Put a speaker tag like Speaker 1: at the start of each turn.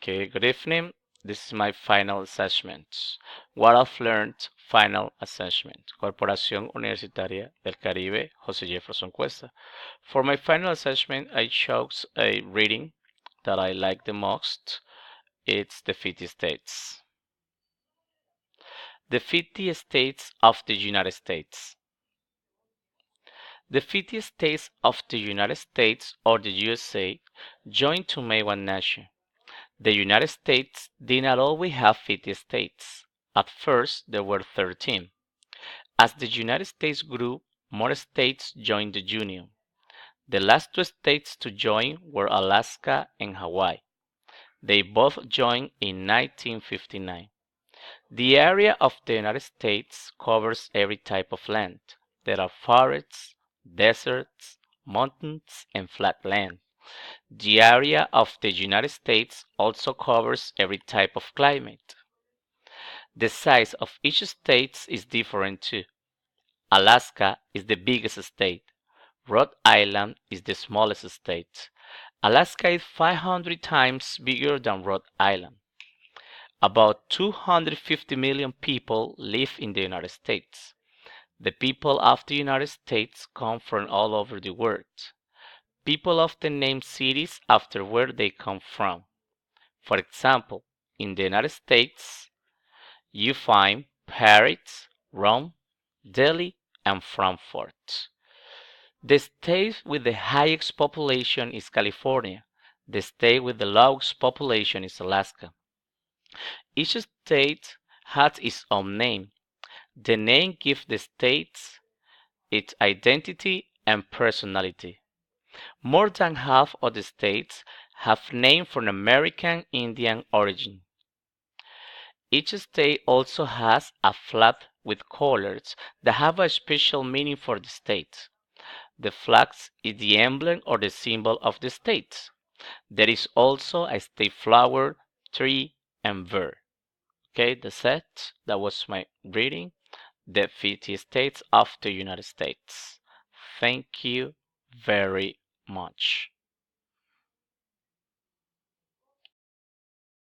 Speaker 1: Okay, good evening. This is my final assessment. What I've learned, final assessment. Corporación Universitaria del Caribe, José Jefferson Cuesta. For my final assessment, I chose a reading that I like the most. It's the 50 states. The 50 states of the United States. The 50 states of the United States, or the USA, joined to make one nation. The United States did not always have 50 states. At first, there were 13. As the United States grew, more states joined the Union. The last two states to join were Alaska and Hawaii. They both joined in 1959. The area of the United States covers every type of land. There are forests, deserts, mountains, and flat land. The area of the United States also covers every type of climate. The size of each state is different too. Alaska is the biggest state. Rhode Island is the smallest state. Alaska is 500 times bigger than Rhode Island. About 250 million people live in the United States. The people of the United States come from all over the world. People often name cities after where they come from. For example, in the United States, you find Paris, Rome, Delhi, and Frankfurt. The state with the highest population is California. The state with the lowest population is Alaska. Each state has its own name. The name gives the state its identity and personality. More than half of the states have names from American Indian origin. Each state also has a flag with colors that have a special meaning for the state. The flag is the emblem or the symbol of the state. There is also a state flower, tree, and bird. Okay, that's it. That was my reading. The 50 states of the United States. Thank you very much.